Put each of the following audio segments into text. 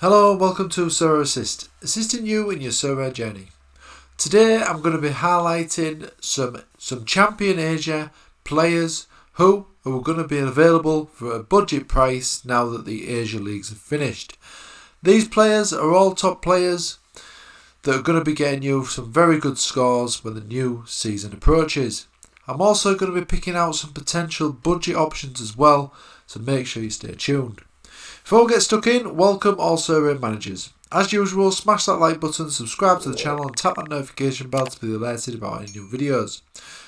Hello and welcome to Sorare Assist, assisting you in your Sorare journey. Today I'm going to be highlighting some Champion Asia players who are going to be available for a budget price now that the Asia Leagues have finished. These players are all top players that are going to be getting you some very good scores when the new season approaches. I'm also going to be picking out some potential budget options as well, so make sure you stay tuned. Before we get stuck in, welcome all Sorare managers. As usual, smash that like button, subscribe to the channel and tap that notification bell to be alerted about any new videos.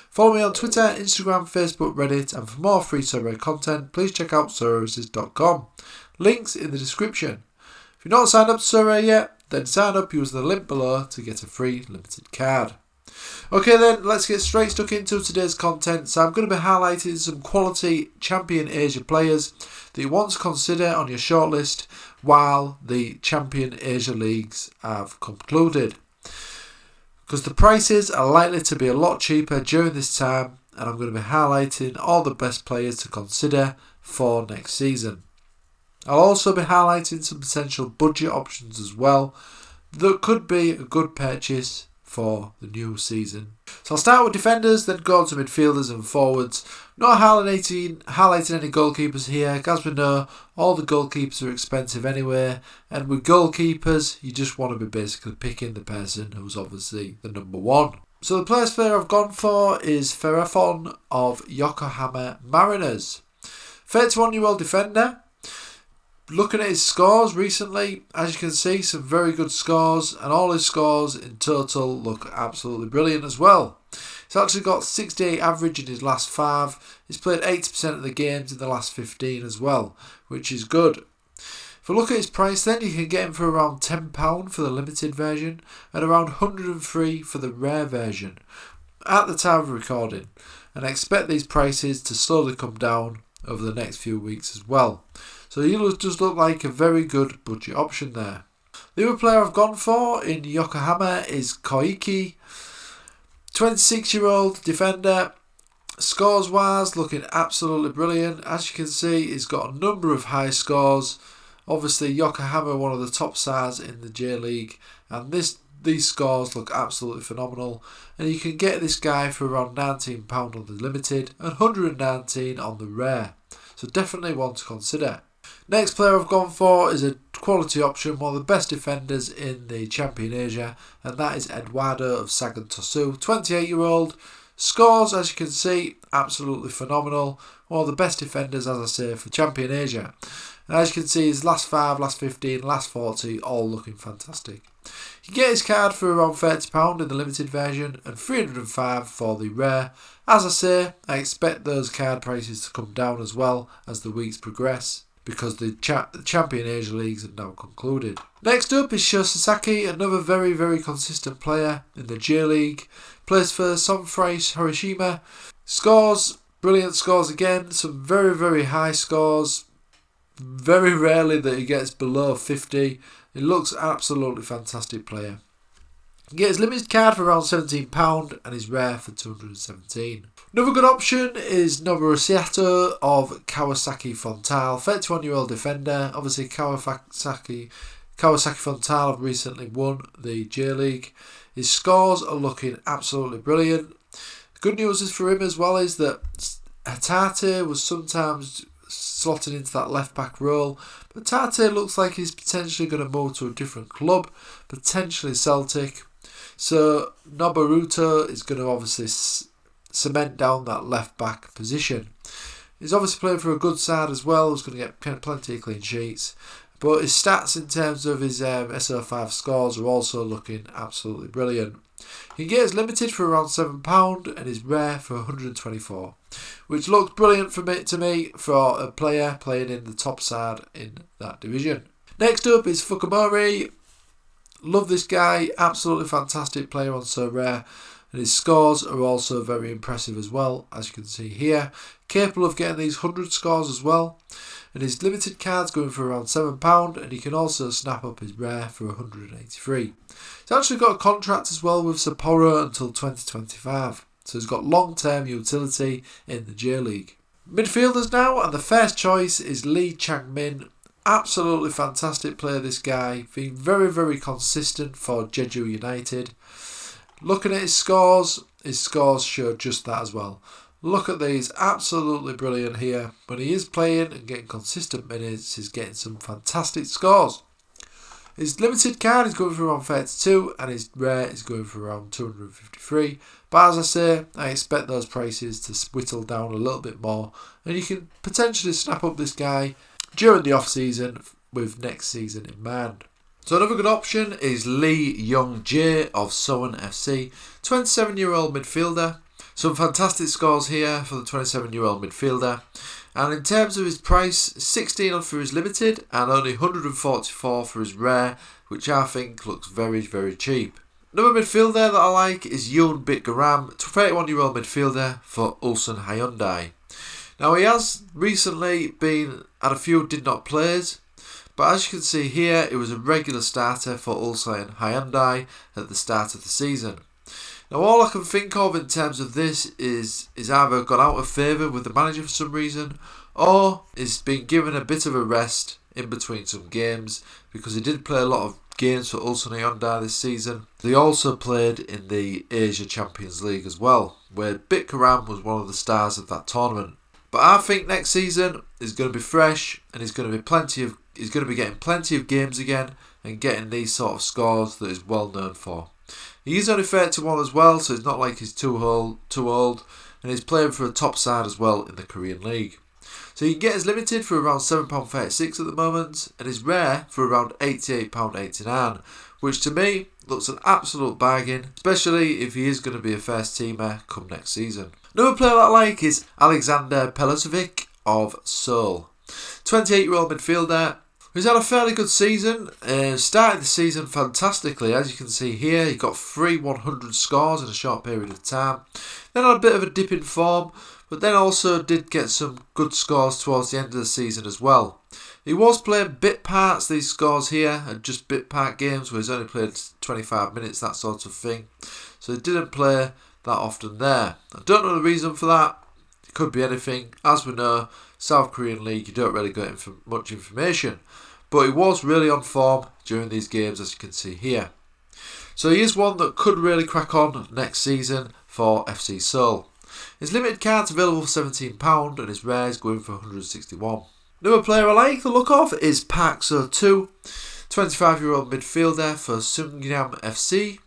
Follow me on Twitter, Instagram, Facebook, Reddit, and for more free Sorare content, please check out SorareAssist.com. Links in the description. If you're not signed up to Sorare yet, then sign up using the link below to get a free limited card. Okay then, let's get straight stuck into today's content. So I'm going to be highlighting some quality Champion Asia players that you want to consider on your shortlist while the Champion Asia Leagues have concluded. Because the prices are likely to be a lot cheaper during this time, and I'm going to be highlighting all the best players to consider for next season. I'll also be highlighting some potential budget options as well that could be a good purchase for the new season. So I'll start with defenders, then go on to midfielders and forwards. Not highlighting any goalkeepers here. As we know, all the goalkeepers are expensive anyway, and with goalkeepers you just want to be basically picking the person who's obviously the number one. So the player I've gone for is Ferrafon of Yokohama Mariners. 31-year-old defender. Looking at his scores recently, as you can see, some very good scores, and all his scores in total look absolutely brilliant as well. He's actually got 68 average in his last 5. He's played 80% of the games in the last 15 as well, which is good. If we look at his price then, you can get him for around £10 for the limited version and around £103 for the rare version at the time of recording, and I expect these prices to slowly come down over the next few weeks as well. So he does look like a very good budget option there. The other player I've gone for in Yokohama is Koike. 26-year-old defender. Scores wise, looking absolutely brilliant. As you can see, he's got a number of high scores. Obviously, Yokohama, one of the top sides in the J League, and these scores look absolutely phenomenal. And you can get this guy for around £19 on the limited and £119 on the rare. So definitely one to consider. Next player I've gone for is a quality option, one of the best defenders in the Champion Asia, and that is Eduardo of Sagan Tosu. 28-year-old. Scores, as you can see, absolutely phenomenal. One of the best defenders, as I say, for Champion Asia. And as you can see, his last 5, last 15, last 40, all looking fantastic. You can get his card for around £30 in the limited version and £305 for the rare. As I say, I expect those card prices to come down as well as the weeks progress, because the Champion Asia Leagues have now concluded. Next up is Sho Sasaki, another very, very consistent player in the J League. Plays for Sanfrecce Hiroshima. Scores, brilliant scores again, some very, very high scores. Very rarely that he gets below 50. He looks absolutely fantastic player. You get his limited card for around £17 and his rare for £217. Another good option is Noboru Sato of Kawasaki Frontale, 31-year-old defender. Obviously Kawasaki Frontale have recently won the J League. His scores are looking absolutely brilliant. The good news is for him as well is that Hatate was sometimes slotting into that left back role, but Tate looks like he's potentially going to move to a different club, potentially Celtic. So Noboruto is going to obviously cement down that left back position. He's obviously playing for a good side as well. He's going to get plenty of clean sheets, but his stats in terms of his SO5 scores are also looking absolutely brilliant. He can get his limited for around £7 and his rare for £124, which looks brilliant to me for a player playing in the top side in that division. Next up is Fukumori. Love this guy, absolutely fantastic player on Sorare, and his scores are also very impressive as well, as you can see here. Capable of getting these 100 scores as well, and his limited card's going for around £7, and he can also snap up his rare for £183. He's actually got a contract as well with Sapporo until 2025, so he's got long-term utility in the J League. Midfielders now, and the first choice is Lee Chang-min, Absolutely fantastic player, this guy. Been very, very consistent for Jeju United. Looking at his scores show just that as well. Look at these, absolutely brilliant here. When he is playing and getting consistent minutes, he's getting some fantastic scores. His limited card is going for around 32 and his rare is going for around 253. But as I say, I expect those prices to whittle down a little bit more and you can potentially snap up this guy during the off season with next season in mind. So another good option is Lee Young-jae of Suwon FC, 27-year-old midfielder. Some fantastic scores here for the 27-year-old midfielder. And in terms of his price, 16 for his limited and only 144 for his rare, which I think looks very, very cheap. Another midfielder that I like is Yoon Bitgaram, 31-year-old midfielder for Ulsan Hyundai. Now he has recently been at a few did not plays, but as you can see here, it was a regular starter for Ulsan Hyundai at the start of the season. Now all I can think of in terms of this is either got out of favour with the manager for some reason, or is being given a bit of a rest in between some games, because he did play a lot of games for Ulsan Hyundai this season. They also played in the Asia Champions League as well, where Bitgaram was one of the stars of that tournament. But I think next season is going to be fresh and he's going to be getting plenty of games again and getting these sort of scores that he's well known for. He is only 31 as well, so it's not like he's too old, and he's playing for a top side as well in the Korean League. So you can get his limited for around £7.36 at the moment, and his rare for around £88.89, which to me looks an absolute bargain, especially if he is going to be a first teamer come next season. Another player that I like is Alexander Pelosevic of Seoul, 28-year-old midfielder. He's had a fairly good season, started the season fantastically. As you can see here, he got 3 100 scores in a short period of time. Then had a bit of a dip in form, but then also did get some good scores towards the end of the season as well. He was playing bit parts, these scores here, and just bit part games where he's only played 25 minutes, that sort of thing. So he didn't play that often there. I don't know the reason for that. It could be anything. As we know, South Korean League, you don't really get much information. But he was really on form during these games, as you can see here. So he is one that could really crack on next season for FC Seoul. His limited card's available for £17 and his rare is going for 161. Another player I like the look of is Park So-2, 25-year-old midfielder for Sungnam FC.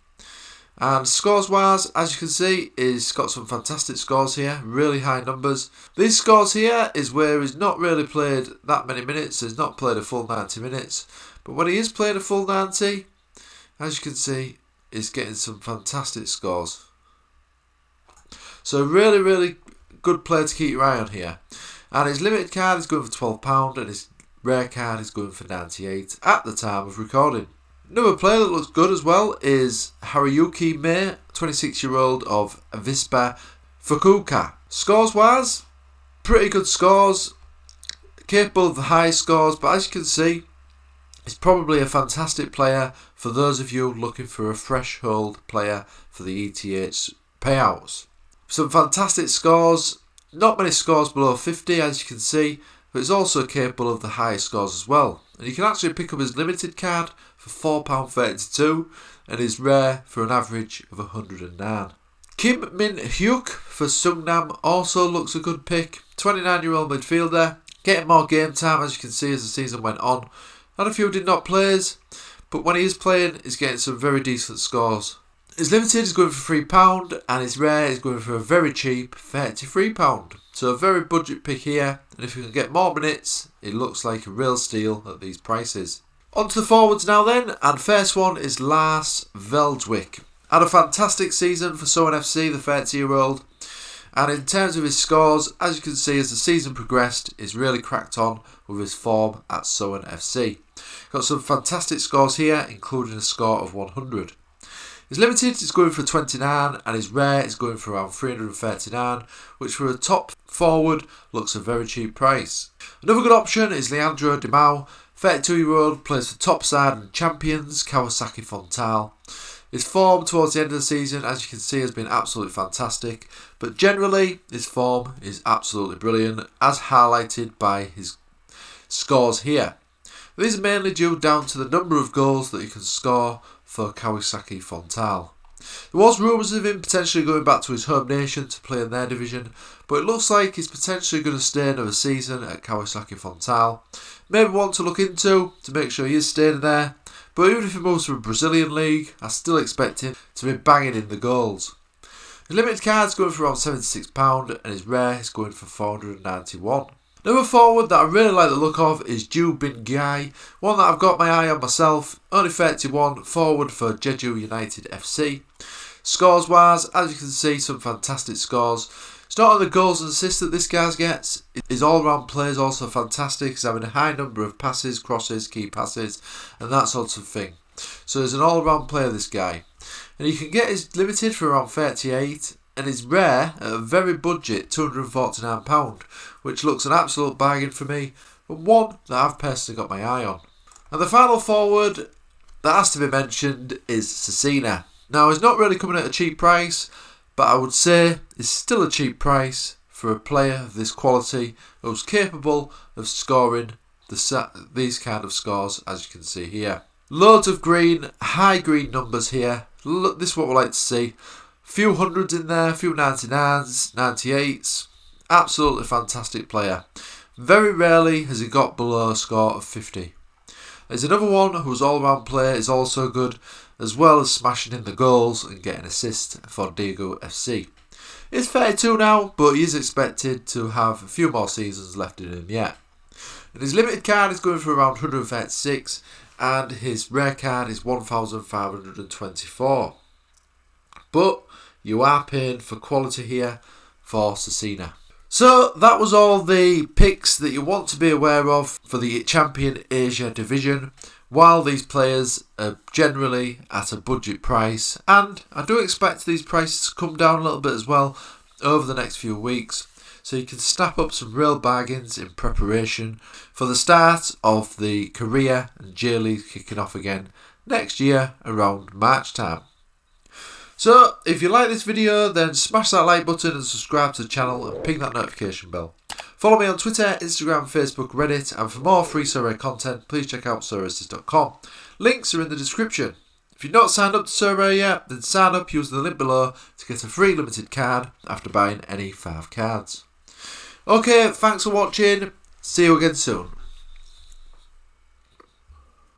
And scores wise, as you can see, he's got some fantastic scores here, really high numbers. These scores here is where he's not really played that many minutes, he's not played a full 90 minutes. But when he is playing a full 90, as you can see, he's getting some fantastic scores. So really, really good player to keep your eye on here. And his limited card is going for £12 and his rare card is going for 98 at the time of recording. Another player that looks good as well is Haruyuki Mei, 26-year-old of Avispa Fukuoka. Scores wise, pretty good scores, capable of the high scores, but as you can see, he's probably a fantastic player for those of you looking for a threshold player for the ETH payouts. Some fantastic scores, not many scores below 50 as you can see, but he's also capable of the high scores as well. And you can actually pick up his limited card for £4.32 and his rare for an average of 109. Kim Min-hyuk for Sungnam also looks a good pick. 29-year-old midfielder, getting more game time as you can see as the season went on. Had a few did not plays, but when he is playing, he's getting some very decent scores. His limited is going for £3 and his rare is going for a very cheap £33. So a very budget pick here, and if you can get more minutes, it looks like a real steal at these prices. On to the forwards now then, and first one is Lars Veldwick. Had a fantastic season for Suwon FC, the 30-year-old, and in terms of his scores, as you can see as the season progressed, he's really cracked on with his form at Suwon FC. Got some fantastic scores here, including a score of 100. His limited is going for 29 and his rare is going for around 339, which for a top forward looks a very cheap price. Another good option is Leandro Dimao, 32-year-old, plays for top side and champions Kawasaki Frontale. His form towards the end of the season, as you can see, has been absolutely fantastic, but generally his form is absolutely brilliant, as highlighted by his scores here. These are mainly due down to the number of goals that he can score for Kawasaki Frontale. There was rumours of him potentially going back to his home nation to play in their division, but it looks like he's potentially going to stay another season at Kawasaki Frontale. Maybe one to look into to make sure he is staying there, but even if he moves to a Brazilian league, I still expect him to be banging in the goals. His limited card's going for around £76 and his rare is going for £491. Another forward that I really like the look of is Ju Bin Gai, one that I've got my eye on myself, only 31, forward for Jeju United FC. Scores wise, as you can see, some fantastic scores. It's not only the goals and assists that this guy gets, his all round play is also fantastic. He's having a high number of passes, crosses, key passes and that sort of thing. So there's an all round player, this guy. And you can get his limited for around 38 and his rare at a very budget £249, which looks an absolute bargain for me, and one that I've personally got my eye on. And the final forward that has to be mentioned is Cecina. Now, he's not really coming at a cheap price, but I would say it's still a cheap price for a player of this quality who's capable of scoring these kind of scores, as you can see here. Loads of green, high green numbers here. Look, this is what we like to see. Few hundreds in there, few 99s, 98s. Absolutely fantastic player. Very rarely has he got below a score of 50. There's another one whose all-round play is also good, as well as smashing in the goals and getting assists for Daegu FC. He's 32 now, but he is expected to have a few more seasons left in him yet. And his limited card is going for around 136, and his rare card is 1,524. But you are paying for quality here for Cecina. So that was all the picks that you want to be aware of for the Champion Asia division, while these players are generally at a budget price, and I do expect these prices to come down a little bit as well over the next few weeks, so you can snap up some real bargains in preparation for the start of the Korea and J League kicking off again next year around March time. So, if you like this video, then smash that like button and subscribe to the channel and ping that notification bell. Follow me on Twitter, Instagram, Facebook, Reddit, and for more free Sorare content, please check out Sorare.com. Links are in the description. If you're not signed up to Sorare yet, then sign up using the link below to get a free limited card after buying any 5 cards. Okay, thanks for watching. See you again soon.